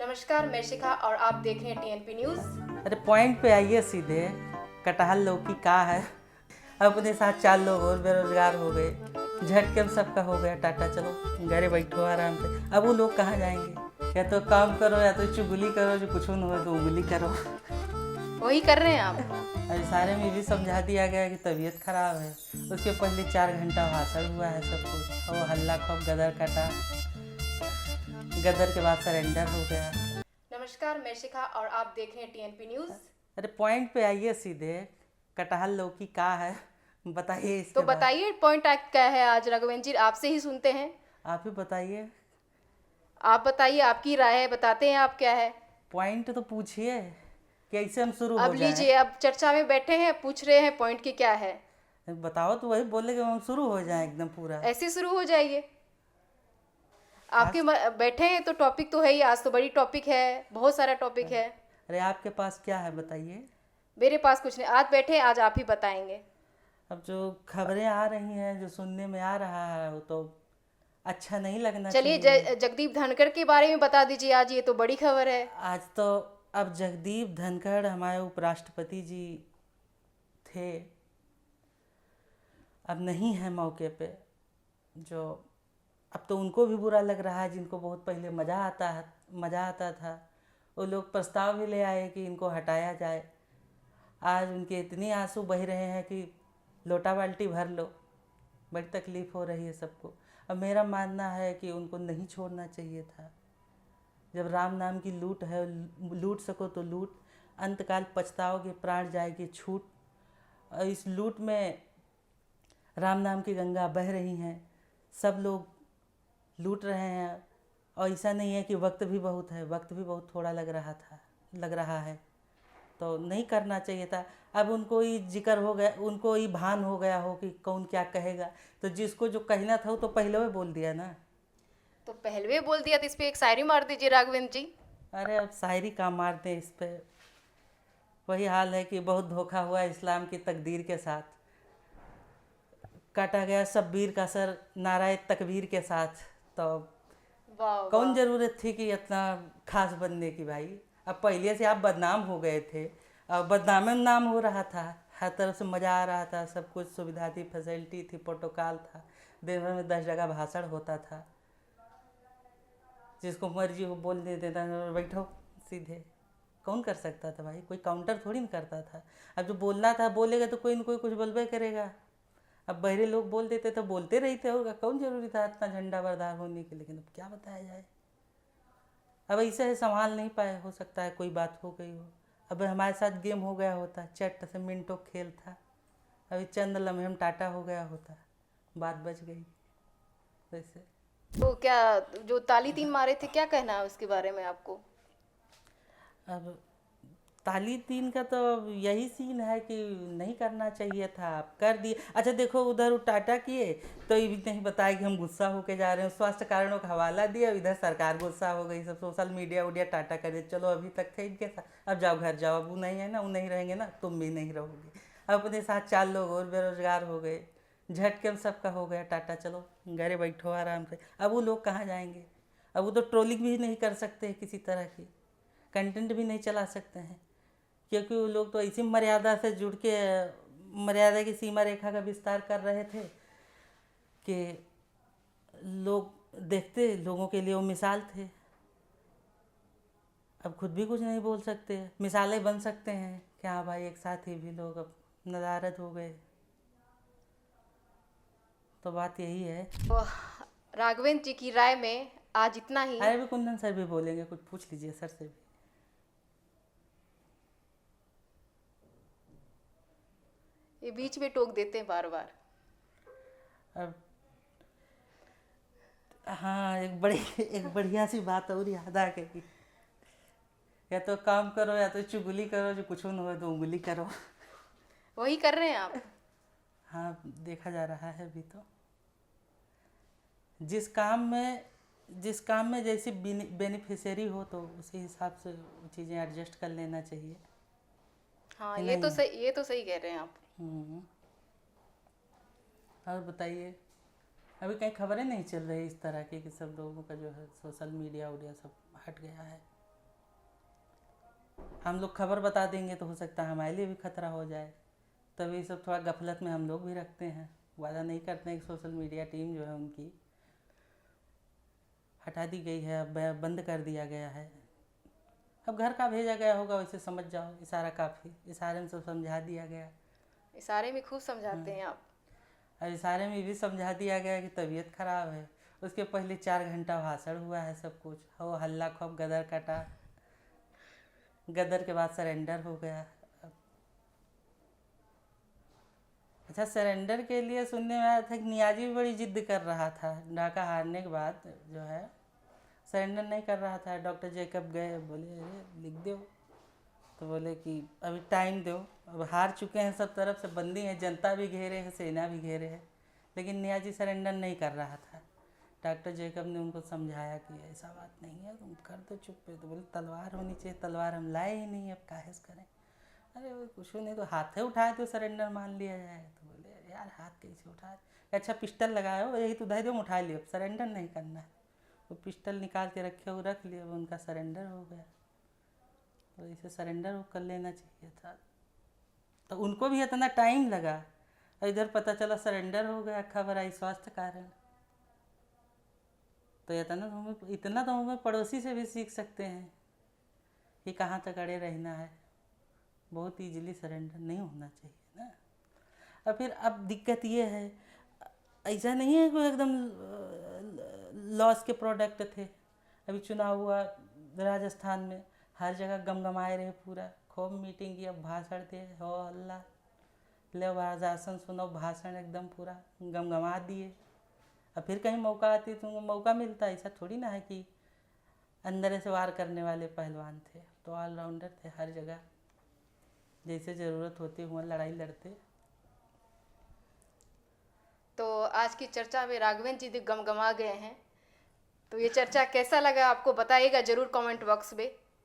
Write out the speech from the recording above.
नमस्कार, मैं शिखा और आप देख रहे हैं टीएनपी न्यूज़। अरे पॉइंट पे आइए सीधे। कटहल लौकी का है। अपने साथ 4 लोग और बेरोजगार हो गए। झटके में सबका हो गया टाटा, चलो घरे बैठो आराम से। अब वो लोग कहाँ जाएंगे? या तो काम करो या तो चुगली करो, जो कुछ न हो तो उंगली करो। वही कर रहे हैं आप। अब सारे में भी समझा दिया गया कि तबीयत खराब है। उसके पहले 4 घंटा भाषण हुआ है सब कुछ, और हल्ला खौफ गदर कटा। गदर के बाद सरेंडर हो गया। नमस्कार, मैं शिखा और आप देख रहे हैं टीएनपी न्यूज़। अरे पॉइंट पे आइए सीधे। कटहल लौकी का है, बताइए तो इसके बाद। बताइए पॉइंट क्या है आज राघवेंद्र जी, आपसे ही सुनते हैं। आप ही बताइए। आप बताइए, आपकी राय है, बताते हैं आप क्या है। पॉइंट तो पूछिए, कैसे हम शुरू हो अब जाएं। लीजिए, अब चर्चा में बैठे हैं, पूछ रहे हैं पॉइंट की क्या है। बताओ तो वही बोले कि हम शुरू हो जाएं एकदम पूरा। ऐसे शुरू हो जाइए। आज बैठे हैं तो टॉपिक तो है ही, आज तो बड़ी टॉपिक है, बहुत सारा टॉपिक है। अरे आपके पास क्या है बताइए। मेरे पास कुछ नहीं, आज बैठे हैं, आज आप ही बताएंगे। अब जो खबरें आ रही हैं, जो सुनने में आ रहा है, वो तो अच्छा नहीं लगना चलिए चाहिए। जगदीप धनखड़ के बारे में बता दीजिए, आज ये तो बड़ी खबर है। आज तो अब जगदीप धनखड़ हमारे उपराष्ट्रपति जी थे, अब नहीं है मौके पे। जो अब तो उनको भी बुरा लग रहा है, जिनको बहुत पहले मज़ा आता था। वो लोग प्रस्ताव भी ले आए कि इनको हटाया जाए। आज उनके इतने आंसू बह रहे हैं कि लोटा बाल्टी भर लो। बड़ी तकलीफ़ हो रही है सबको। अब मेरा मानना है कि उनको नहीं छोड़ना चाहिए था। जब राम नाम की लूट है, लूट सको तो लूट, अंतकाल पछताओगे प्राण जाएगी छूट। और इस लूट में राम नाम की गंगा बह रही हैं, सब लोग लूट रहे हैं। और ऐसा नहीं है कि वक्त भी बहुत है, वक्त भी बहुत थोड़ा लग रहा है, तो नहीं करना चाहिए था। अब उनको ही जिक्र हो गया, उनको ही भान हो गया हो कि कौन क्या कहेगा, तो जिसको जो कहना था वो तो पहले ही बोल दिया ना। तो पहलवे बोल दिया, तो इस पे एक शायरी मार दीजिए राघवेंद्र जी। अरे अब शायरी का मारते इस पे। वही हाल है कि बहुत धोखा हुआ इस्लाम की तकदीर के साथ। काटा गया शब्बीर का सर नाराए तकबीर के साथ। तो वाह कौन वाह। ज़रूरत थी कि इतना खास बनने की भाई। अब पहले से आप बदनाम हो गए थे, अब बदनामे में नाम हो रहा था। हर तरफ से मज़ा आ रहा था, सब कुछ सुविधा थी, फैसिलिटी थी, प्रोटोकॉल था। दिन भर में 10 जगह भाषण होता था, जिसको मर्जी हो बोल देता था, बैठो सीधे। कौन कर सकता था भाई? कोई काउंटर थोड़ी ना करता था। अब जो बोलना था बोलेगा तो कोई ना कोई कुछ बोलबे करेगा। अब बहरे लोग बोल देते तो बोलते रहते होगा, कौन ज़रूरी था इतना झंडा बरदार होने के। लेकिन अब क्या बताया जाए। अब ऐसे संभाल नहीं पाए, हो सकता है कोई बात हो गई हो। अब हमारे साथ गेम हो गया होता, चट से मिनटों खेल था, अभी चंद लम्हे में टाटा हो गया होता, बात बच गई वैसे। तो क्या जो ताली तीन मारे थे, क्या कहना है उसके बारे में आपको। अब ताली तीन का तो यही सीन है कि नहीं करना चाहिए था, आप कर दिए। अच्छा देखो, उधर वो टाटा किए तो ये भी नहीं बताया कि हम गुस्सा होके जा रहे हैं, स्वास्थ्य कारणों का हवाला दिया। इधर सरकार गुस्सा हो गई, सब सोशल मीडिया उडिया टाटा कर दिया। चलो अभी तक थे इनके साथ, अब जाओ घर जाओ। अब वो नहीं है ना, वो नहीं रहेंगे ना, तुम भी नहीं रहोगे। अपने साथ 4 लोग और बेरोजगार हो गए। झटके में सबका हो गया टाटा, चलो घरे बैठो आराम से। अब वो लोग कहाँ जाएंगे? अब वो तो ट्रोलिंग भी नहीं कर सकते किसी तरह की, कंटेंट भी नहीं चला सकते हैं, क्योंकि वो लोग तो इसी मर्यादा से जुड़ के मर्यादा की सीमा रेखा का विस्तार कर रहे थे कि लोग देखते, लोगों के लिए वो मिसाल थे। अब खुद भी कुछ नहीं बोल सकते, मिसालें बन सकते हैं कि हाँ भाई एक साथ ही भी लोग अब नदारद हो गए। तो बात यही है। तो राघवेंद्र जी की राय में आज इतना ही। अरे भी कुंदन सर भी बोलेंगे, कुछ पूछ लीजिए सर से भी। ये बीच में टोक देते हैं बार बार। अब हाँ, एक बढ़िया सी बात और याद आ गई। या तो काम करो या तो चुगली करो, जो कुछ न हो तो उंगली करो। वही कर रहे हैं आप। हाँ, देखा जा रहा है अभी तो। जिस काम में जैसी बेनिफिशियरी हो तो उसी हिसाब से चीज़ें एडजस्ट कर लेना चाहिए हाँ, कि ये तो नहीं। सही, ये तो सही कह रहे हैं आप। हम्म। और बताइए, अभी कहीं खबरें नहीं चल रही इस तरह की कि सब लोगों का जो है सोशल मीडिया उडिया सब हट गया है। हम लोग खबर बता देंगे तो हो सकता है हमारे लिए भी खतरा हो जाए। तब ये सब थोड़ा गफलत में हम लोग भी रखते हैं, वादा नहीं करते हैं कि सोशल मीडिया टीम जो है उनकी हटा दी गई है, अब बंद कर दिया गया है। अब घर का भेजा गया होगा, वैसे समझ जाओ, इशारा काफ़ी, इशारे में सब समझा दिया गया। इशारे में खूब समझाते हैं आप। अब इशारे में भी समझा दिया गया कि तबीयत खराब है। उसके पहले 4 घंटा भाषण हुआ है, सब कुछ हो हल्ला खूब, गदर कटा, गदर के बाद सरेंडर हो गया। अच्छा, सरेंडर के लिए सुनने में आया था कि नियाजी भी बड़ी जिद कर रहा था, डाका हारने के बाद जो है सरेंडर नहीं कर रहा था। डॉक्टर जैकब गए, बोले अरे लिख दो, तो बोले कि अभी टाइम दो, अब हार चुके हैं, सब तरफ से बंदी हैं, जनता भी घेरे है, सेना भी घेरे है, लेकिन नियाजी सरेंडर नहीं कर रहा था। डॉक्टर जैकब ने उनको समझाया कि ऐसा बात नहीं है, तुम कर दो चुप पे। तो बोले तलवार होनी चाहिए, तलवार हम लाए ही नहीं, अब काहे से करें। अरे वो कुछ नहीं, तो हाथ उठाए तो सरेंडर मान लिया जाए। तो बोले अरे यार हाथ कैसे उठाए, अच्छा पिस्टल लगाए हो, यही तो धैर्य तुम उठा लियो, सरेंडर नहीं करना है। वो पिस्टल निकाल के रखे, वो रख लिया, वो उनका सरेंडर हो गया। तो इसे सरेंडर वो कर लेना चाहिए था। तो उनको भी इतना टाइम लगा, इधर पता चला सरेंडर हो गया, खबर आई स्वास्थ्य कारण। तो इतना तो हमें पड़ोसी से भी सीख सकते हैं कि कहाँ तक अड़े रहना है, बहुत इजीली सरेंडर नहीं होना चाहिए ना। और फिर अब दिक्कत ये है, ऐसा नहीं है कि एकदम लॉस के प्रोडक्ट थे। अभी चुनाव हुआ राजस्थान में, हर जगह गमगमाए रहे, पूरा खूब मीटिंग की, अब भाषण दे, हो हल्ला, ले भाषण सुनो, भाषण एकदम पूरा गमगमा दिए। अब फिर कहीं मौका आती तुमको मौका मिलता, ऐसा थोड़ी ना है कि अंदर से वार करने वाले पहलवान थे, तो ऑलराउंडर थे, हर जगह जैसे ज़रूरत होती वहाँ लड़ाई लड़ते। तो आज की चर्चा में राघवेंद्र जी गमगमा गए हैं, तो ये चर्चा कैसा लगा आपको बताइएगा जरूर कमेंट बॉक्स में।